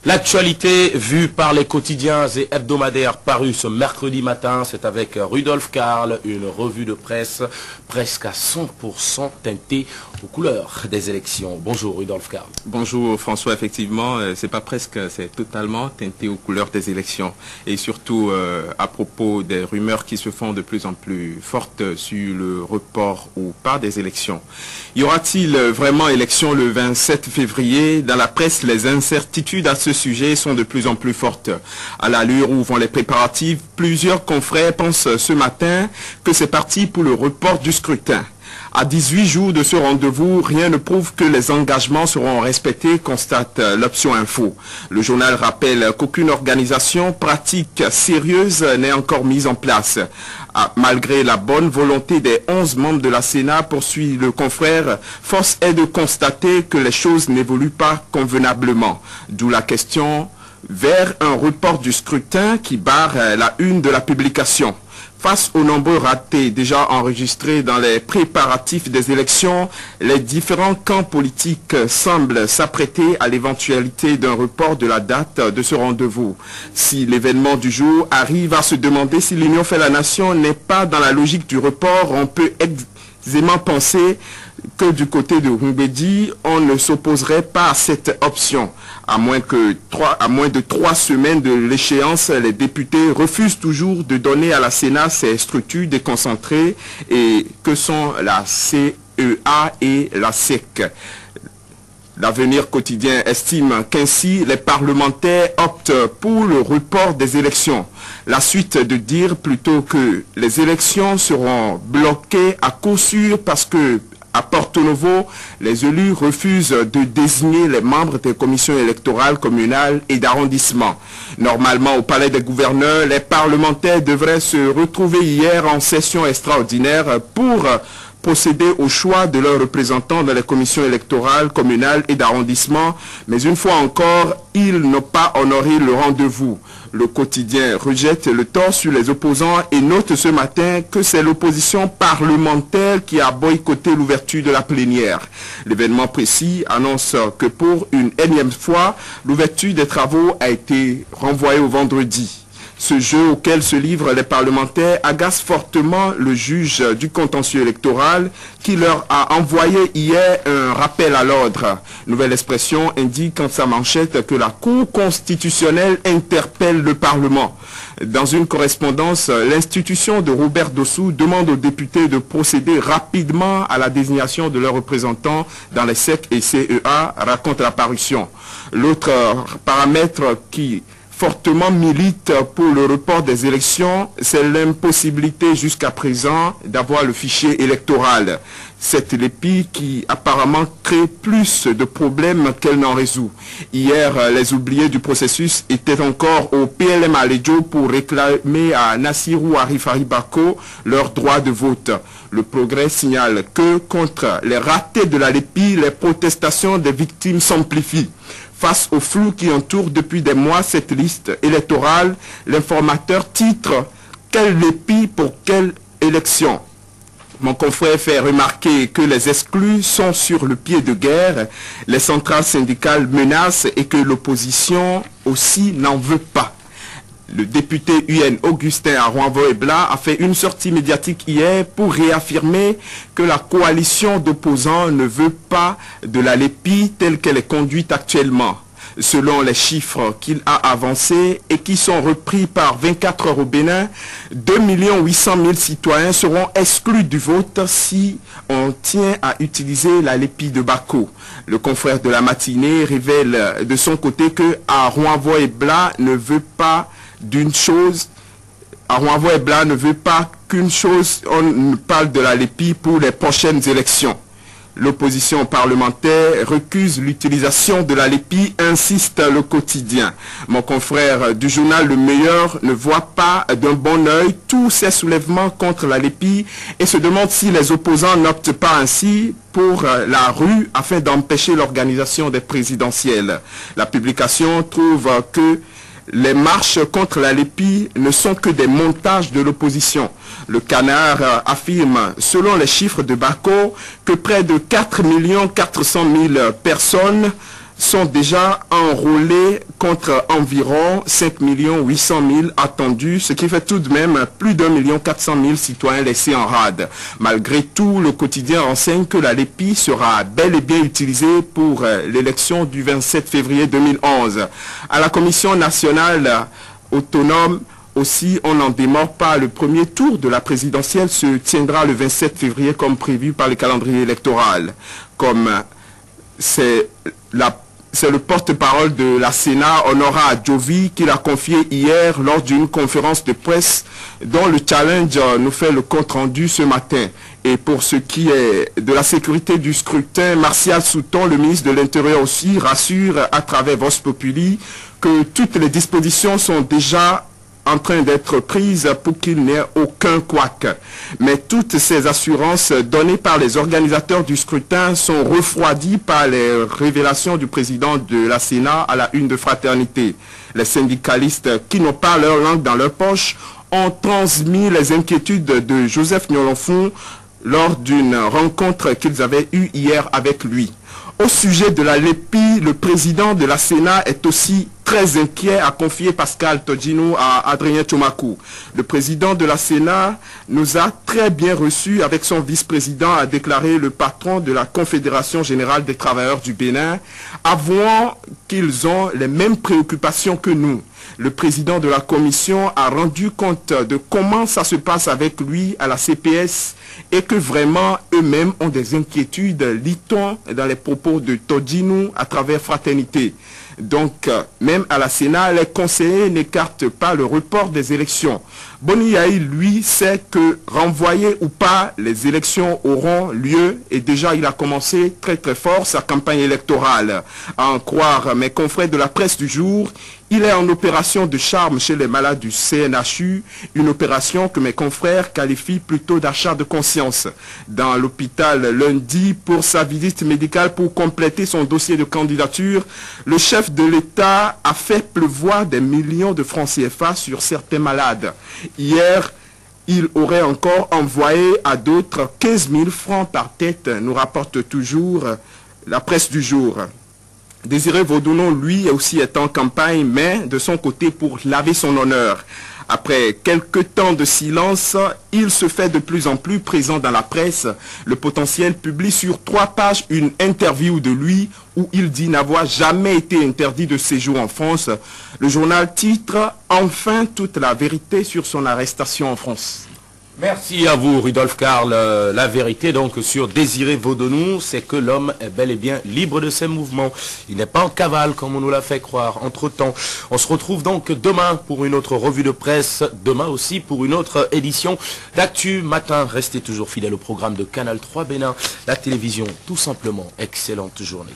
L'actualité vue par les quotidiens et hebdomadaires parus ce mercredi matin, c'est avec Rudolf Karl, une revue de presse presque à 100% teintée aux couleurs des élections. Bonjour Rudolf Karl. Bonjour François, effectivement, c'est pas presque, c'est totalement teinté aux couleurs des élections. Et surtout à propos des rumeurs qui se font de plus en plus fortes sur le report ou pas des élections. Y aura-t-il vraiment élection le 27 février? Dans la presse, les incertitudes à ce sujet sont de plus en plus fortes. À l'allure où vont les préparatifs, plusieurs confrères pensent ce matin que c'est parti pour le report du scrutin. À 18 jours de ce rendez-vous, rien ne prouve que les engagements seront respectés, constate l'Option Info. Le journal rappelle qu'aucune organisation pratique sérieuse n'est encore mise en place. Malgré la bonne volonté des 11 membres de la Sénat, poursuit le confrère, force est de constater que les choses n'évoluent pas convenablement. D'où la question vers un report du scrutin qui barre la une de la publication. Face aux nombreux ratés déjà enregistrés dans les préparatifs des élections, les différents camps politiques semblent s'apprêter à l'éventualité d'un report de la date de ce rendez-vous. Si l'événement du jour arrive à se demander si l'Union fait la nation n'est pas dans la logique du report, on peut aisément penser que du côté de Rumbedi, on ne s'opposerait pas à cette option. À moins de 3 semaines de l'échéance, les députés refusent toujours de donner à la Sénat ses structures déconcentrées et que sont la CEA et la SEC. L'Avenir quotidien estime qu'ainsi les parlementaires optent pour le report des élections. La suite de dire plutôt que les élections seront bloquées à coup sûr parce que à Porto Novo, les élus refusent de désigner les membres des commissions électorales communales et d'arrondissement. Normalement, au palais des gouverneurs, les parlementaires devraient se retrouver hier en session extraordinaire pour procéder au choix de leurs représentants dans les commissions électorales communales et d'arrondissement, mais une fois encore, ils n'ont pas honoré le rendez-vous. Le quotidien rejette le tort sur les opposants et note ce matin que c'est l'opposition parlementaire qui a boycotté l'ouverture de la plénière. L'événement précis annonce que pour une énième fois, l'ouverture des travaux a été renvoyée au vendredi. Ce jeu auquel se livrent les parlementaires agace fortement le juge du contentieux électoral qui leur a envoyé hier un rappel à l'ordre. Nouvelle expression indique en sa manchette que la Cour constitutionnelle interpelle le Parlement. Dans une correspondance, l'institution de Robert Dossou demande aux députés de procéder rapidement à la désignation de leurs représentants dans les SEC et CEA, raconte la parution. L'autre paramètre qui fortement milite pour le report des élections, c'est l'impossibilité jusqu'à présent d'avoir le fichier électoral. Cette LEPI qui apparemment crée plus de problèmes qu'elle n'en résout. Hier, les oubliés du processus étaient encore au PLM Aledjo pour réclamer à Nassirou Arifari Bako leur droit de vote. Le Progrès signale que contre les ratés de la LEPI, les protestations des victimes s'amplifient. Face au flou qui entoure depuis des mois cette liste électorale, l'informateur titre « Quelle LEPI pour quelle élection ?» Mon confrère fait remarquer que les exclus sont sur le pied de guerre, les centrales syndicales menacent et que l'opposition aussi n'en veut pas. Le député UN Augustin Arouanvo-Ebla a fait une sortie médiatique hier pour réaffirmer que la coalition d'opposants ne veut pas de la LEPI telle qu'elle est conduite actuellement. Selon les chiffres qu'il a avancés et qui sont repris par 24 heures au Bénin, 2 800 000 citoyens seront exclus du vote si on tient à utiliser la LEPI de Bako. Le confrère de la matinée révèle de son côté que Arouanvo-Ebla ne veut pas d'une chose, Arouanvo-Ebla ne veut pas qu'une chose, on parle de la LEPI pour les prochaines élections. L'opposition parlementaire recuse l'utilisation de la LEPI, insiste le quotidien. Mon confrère du journal Le Meilleur ne voit pas d'un bon œil tous ces soulèvements contre la LEPI et se demande si les opposants n'optent pas ainsi pour la rue afin d'empêcher l'organisation des présidentielles. La publication trouve que les marches contre la LEPI ne sont que des montages de l'opposition. Le Canard affirme, selon les chiffres de Bako, que près de 4 400 000 personnes sont déjà enrôlés contre environ 5 800 000 attendus, ce qui fait tout de même plus d'1,4 million citoyens laissés en rade. Malgré tout, le quotidien renseigne que la LEPI sera bel et bien utilisée pour l'élection du 27 février 2011. À la Commission nationale autonome aussi, on n'en démord pas. Le premier tour de la présidentielle se tiendra le 27 février comme prévu par le calendrier électoral. Comme c'est le porte-parole de la Sénat, Honora Adjovi, qui l'a confié hier lors d'une conférence de presse dont le challenge nous fait le compte-rendu ce matin. Et pour ce qui est de la sécurité du scrutin, Martial Souton, le ministre de l'Intérieur aussi, rassure à travers Vox Populi que toutes les dispositions sont déjà en train d'être prises pour qu'il n'y ait aucun couac. Mais toutes ces assurances données par les organisateurs du scrutin sont refroidies par les révélations du président de la Sénat à la une de Fraternité. Les syndicalistes qui n'ont pas leur langue dans leur poche ont transmis les inquiétudes de Joseph Nyolonfon lors d'une rencontre qu'ils avaient eue hier avec lui. Au sujet de la LEPI, le président de la Sénat est aussi très inquiet, a confié Pascal Todjino à Adrien Tchomakou. Le président de la Sénat nous a très bien reçus avec son vice-président, a déclaré le patron de la Confédération Générale des Travailleurs du Bénin, avouant qu'ils ont les mêmes préoccupations que nous. Le président de la commission a rendu compte de comment ça se passe avec lui à la CPS et que vraiment eux-mêmes ont des inquiétudes, lit-on dans les propos de Todjino à travers Fraternité. Donc, même à la Sénat, les conseillers n'écartent pas le report des élections. Boniaï, lui, sait que renvoyer ou pas, les élections auront lieu et déjà il a commencé très très fort sa campagne électorale. À en croire mes confrères de la presse du jour, il est en opération de charme chez les malades du CNHU, une opération que mes confrères qualifient plutôt d'achat de conscience. Dans l'hôpital lundi, pour sa visite médicale pour compléter son dossier de candidature, le chef de l'État a fait pleuvoir des millions de francs CFA sur certains malades. Hier, il aurait encore envoyé à d'autres 15 000 francs par tête, nous rapporte toujours la presse du jour. Désiré Vaudounon, lui, aussi est en campagne, mais de son côté pour laver son honneur. Après quelques temps de silence, il se fait de plus en plus présent dans la presse. Le potentiel publie sur 3 pages une interview de lui où il dit n'avoir jamais été interdit de séjour en France. Le journal titre « Enfin toute la vérité sur son arrestation en France ». Merci à vous, Rudolf Karl. La vérité, donc, sur Désiré Vaudounon, c'est que l'homme est bel et bien libre de ses mouvements. Il n'est pas en cavale, comme on nous l'a fait croire. Entre-temps, on se retrouve donc demain pour une autre revue de presse. Demain aussi pour une autre édition d'Actu Matin. Restez toujours fidèles au programme de Canal 3 Bénin. La télévision, tout simplement, excellente journée.